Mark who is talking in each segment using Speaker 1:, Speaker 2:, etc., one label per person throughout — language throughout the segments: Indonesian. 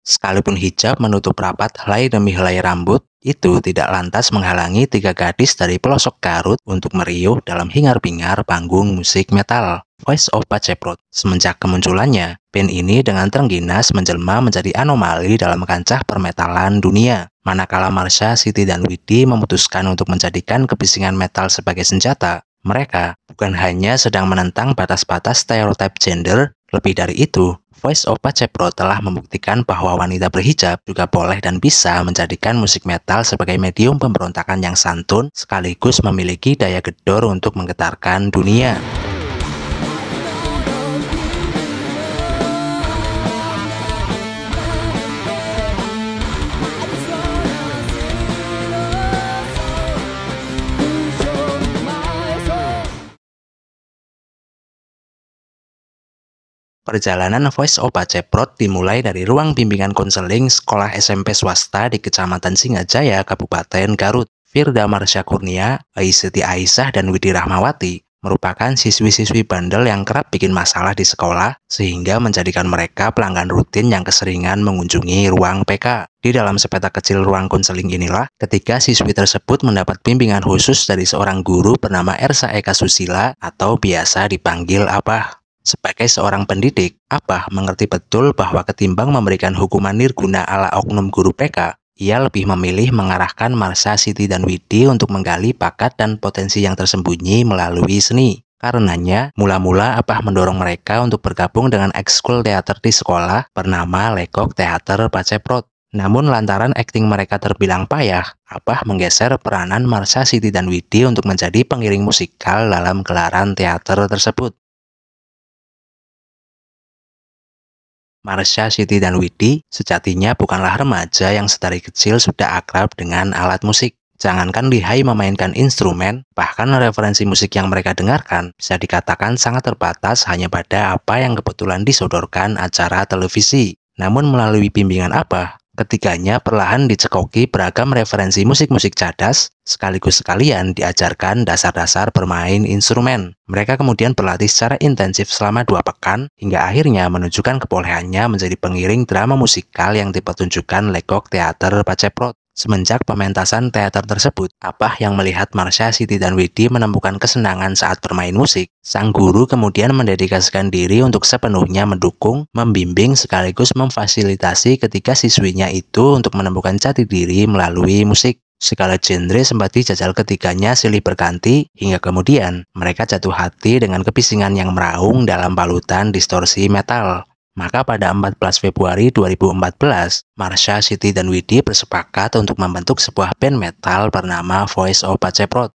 Speaker 1: Sekalipun hijab menutup rapat helai demi helai rambut, itu tidak lantas menghalangi tiga gadis dari pelosok Garut untuk meriuh dalam hingar-bingar panggung musik metal. Voice of Paceprot. Semenjak kemunculannya, band ini dengan terengginas menjelma menjadi anomali dalam kancah permetalan dunia. Manakala Marsha, Siti, dan Widi memutuskan untuk menjadikan kebisingan metal sebagai senjata, mereka bukan hanya sedang menentang batas-batas stereotip gender, lebih dari itu, Voice of Paceprot telah membuktikan bahwa wanita berhijab juga boleh dan bisa menjadikan musik metal sebagai medium pemberontakan yang santun sekaligus memiliki daya gedor untuk menggetarkan dunia. Perjalanan Voice of Paceprot dimulai dari ruang bimbingan konseling sekolah SMP swasta di Kecamatan Singajaya, Kabupaten Garut. Firda Marsha Kurnia, Siti Aisyah, dan Widi Rahmawati merupakan siswi-siswi bandel yang kerap bikin masalah di sekolah, sehingga menjadikan mereka pelanggan rutin yang keseringan mengunjungi ruang PK. Di dalam sepeta kecil ruang konseling inilah, ketiga siswi tersebut mendapat bimbingan khusus dari seorang guru bernama Ersa Eka Susila atau biasa dipanggil Abah. Sebagai seorang pendidik, Abah mengerti betul bahwa ketimbang memberikan hukuman nirguna ala oknum guru PK, ia lebih memilih mengarahkan Marsha, Siti, dan Widi untuk menggali bakat dan potensi yang tersembunyi melalui seni. Karenanya, mula-mula Abah mendorong mereka untuk bergabung dengan ekskul teater di sekolah bernama Lekok Teater Paceprot. Namun lantaran akting mereka terbilang payah, Abah menggeser peranan Marsha, Siti, dan Widi untuk menjadi pengiring musikal dalam gelaran teater tersebut. Marsha, Siti, dan Widi sejatinya bukanlah remaja yang sedari kecil sudah akrab dengan alat musik. Jangankan lihai memainkan instrumen, bahkan referensi musik yang mereka dengarkan bisa dikatakan sangat terbatas hanya pada apa yang kebetulan disodorkan acara televisi. Namun melalui bimbingan Abah, ketiganya perlahan dicekoki beragam referensi musik-musik cadas, sekaligus sekalian diajarkan dasar-dasar bermain instrumen. Mereka kemudian berlatih secara intensif selama 2 pekan, hingga akhirnya menunjukkan kebolehannya menjadi pengiring drama musikal yang dipertunjukkan Lekok Teater Paceprot. Semenjak pementasan teater tersebut, Abah yang melihat Marsha, Siti, dan Widi menemukan kesenangan saat bermain musik, sang guru kemudian mendedikasikan diri untuk sepenuhnya mendukung, membimbing, sekaligus memfasilitasi ketiga siswinya itu untuk menemukan jati diri melalui musik. Segala genre sempat dijajal ketiganya silih berganti, hingga kemudian mereka jatuh hati dengan kebisingan yang meraung dalam balutan distorsi metal. Maka pada 14 Februari 2014, Marsha, Siti, dan Widi bersepakat untuk membentuk sebuah band metal bernama Voice of Paceprot.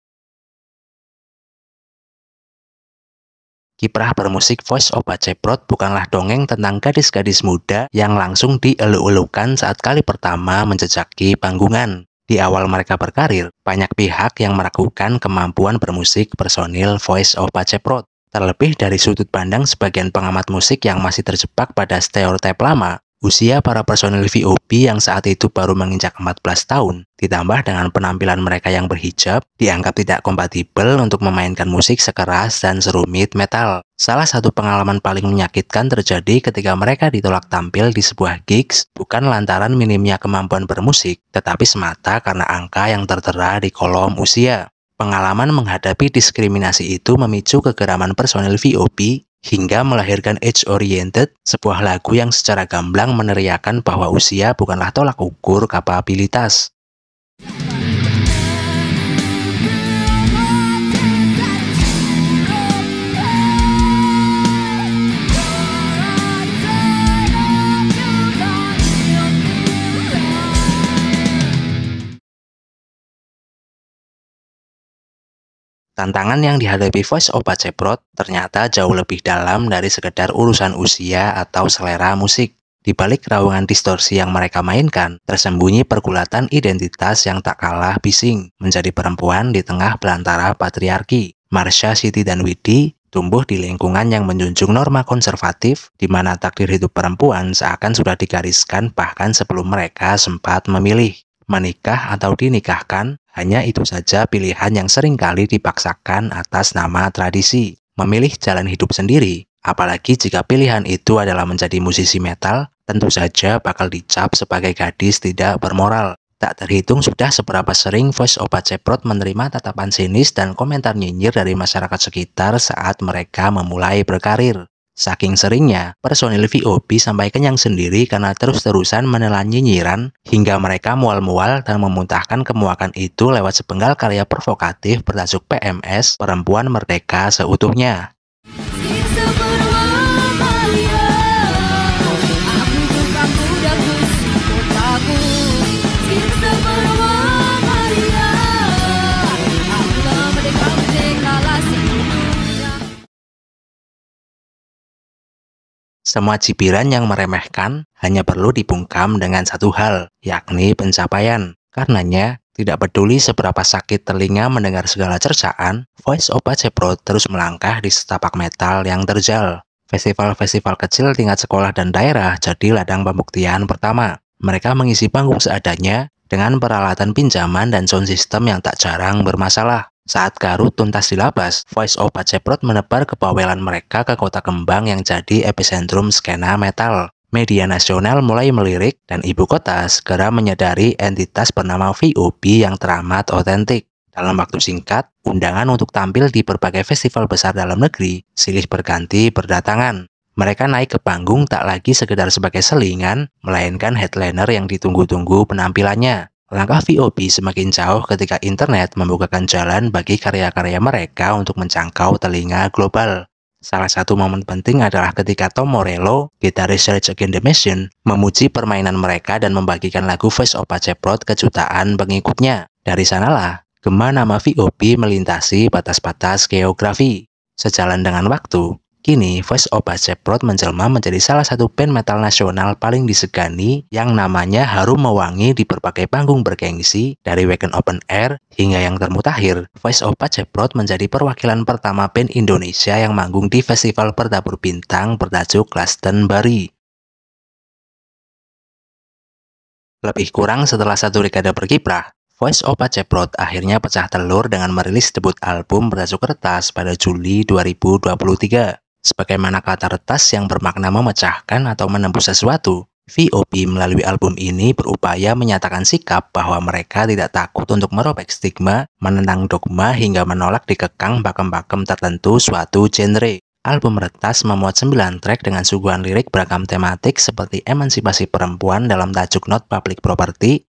Speaker 1: Kiprah bermusik Voice of Paceprot bukanlah dongeng tentang gadis-gadis muda yang langsung dieluk-elukan saat kali pertama menjejaki panggungan. Di awal mereka berkarir, banyak pihak yang meragukan kemampuan bermusik personil Voice of Paceprot. Terlebih dari sudut pandang sebagian pengamat musik yang masih terjebak pada stereotip lama, usia para personil VOP yang saat itu baru menginjak 14 tahun, ditambah dengan penampilan mereka yang berhijab, dianggap tidak kompatibel untuk memainkan musik sekeras dan serumit metal. Salah satu pengalaman paling menyakitkan terjadi ketika mereka ditolak tampil di sebuah gigs, bukan lantaran minimnya kemampuan bermusik, tetapi semata karena angka yang tertera di kolom usia. Pengalaman menghadapi diskriminasi itu memicu kegeraman personil VOP hingga melahirkan Age Oriented, sebuah lagu yang secara gamblang meneriakan bahwa usia bukanlah tolak ukur kapabilitas. Tantangan yang dihadapi Voice of Paceprot ternyata jauh lebih dalam dari sekedar urusan usia atau selera musik. Di balik raungan distorsi yang mereka mainkan, tersembunyi pergulatan identitas yang tak kalah bising, menjadi perempuan di tengah belantara patriarki. Marsha, Siti, dan Widi tumbuh di lingkungan yang menjunjung norma konservatif, di mana takdir hidup perempuan seakan sudah digariskan bahkan sebelum mereka sempat memilih. Menikah atau dinikahkan, hanya itu saja pilihan yang seringkali dipaksakan atas nama tradisi. Memilih jalan hidup sendiri, apalagi jika pilihan itu adalah menjadi musisi metal, tentu saja bakal dicap sebagai gadis tidak bermoral. Tak terhitung sudah seberapa sering Voice Opa Ceprot menerima tatapan sinis dan komentar nyinyir dari masyarakat sekitar saat mereka memulai berkarir. Saking seringnya, personil VOP sampai kenyang sendiri karena terus-terusan menelan nyinyiran, hingga mereka mual-mual dan memuntahkan kemuakan itu lewat sepenggal karya provokatif bertajuk PMS, Perempuan Merdeka Seutuhnya. Semua cibiran yang meremehkan hanya perlu dibungkam dengan satu hal, yakni pencapaian. Karenanya, tidak peduli seberapa sakit telinga mendengar segala cercaan, Voice Opa Ceprot terus melangkah di setapak metal yang terjal. Festival-festival kecil tingkat sekolah dan daerah jadi ladang pembuktian pertama. Mereka mengisi panggung seadanya dengan peralatan pinjaman dan sound system yang tak jarang bermasalah. Saat Garut tuntas dilapas, Voice Opa Ceprot menebar kebawelan mereka ke kota kembang yang jadi epicentrum skena metal. Media nasional mulai melirik dan ibu kota segera menyadari entitas bernama VOP yang teramat otentik. Dalam waktu singkat, undangan untuk tampil di berbagai festival besar dalam negeri silih berganti berdatangan. Mereka naik ke panggung tak lagi sekedar sebagai selingan, melainkan headliner yang ditunggu-tunggu penampilannya. Langkah VOP semakin jauh ketika internet membukakan jalan bagi karya-karya mereka untuk menjangkau telinga global. Salah satu momen penting adalah ketika Tom Morello, gitaris Rage Against the Machine, memuji permainan mereka dan membagikan lagu Voice Opa Ceprot ke jutaan pengikutnya. Dari sanalah, gema nama VOP melintasi batas-batas geografi. Sejalan dengan waktu, kini Voice Opa Ceprot menjelma menjadi salah satu band metal nasional paling disegani yang namanya harum mewangi di berbagai panggung bergengsi, dari Weekend Open Air hingga yang termutakhir. Voice Opa Ceprot menjadi perwakilan pertama band Indonesia yang manggung di festival bertabur bintang bertajuk Glastonbury. Lebih kurang setelah satu dekade berkiprah, Voice Opa Ceprot akhirnya pecah telur dengan merilis debut album bertajuk Retas pada Juli 2023. Sebagaimana kata retas yang bermakna memecahkan atau menembus sesuatu, VOP melalui album ini berupaya menyatakan sikap bahwa mereka tidak takut untuk merobek stigma, menentang dogma hingga menolak dikekang pakem-pakem tertentu suatu genre. Album Retas memuat 9 track dengan suguhan lirik beragam tematik seperti emansipasi perempuan dalam tajuk Not Public Property,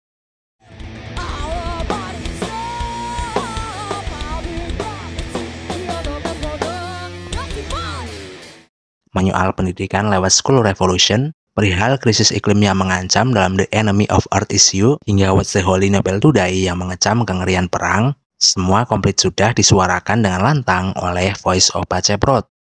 Speaker 1: menyoal pendidikan lewat School Revolution, perihal krisis iklim yang mengancam dalam The Enemy of Art Issue, hingga What's the Holy Nobel Today yang mengecam kengerian perang, semua komplit sudah disuarakan dengan lantang oleh Voice Opa Ceprot.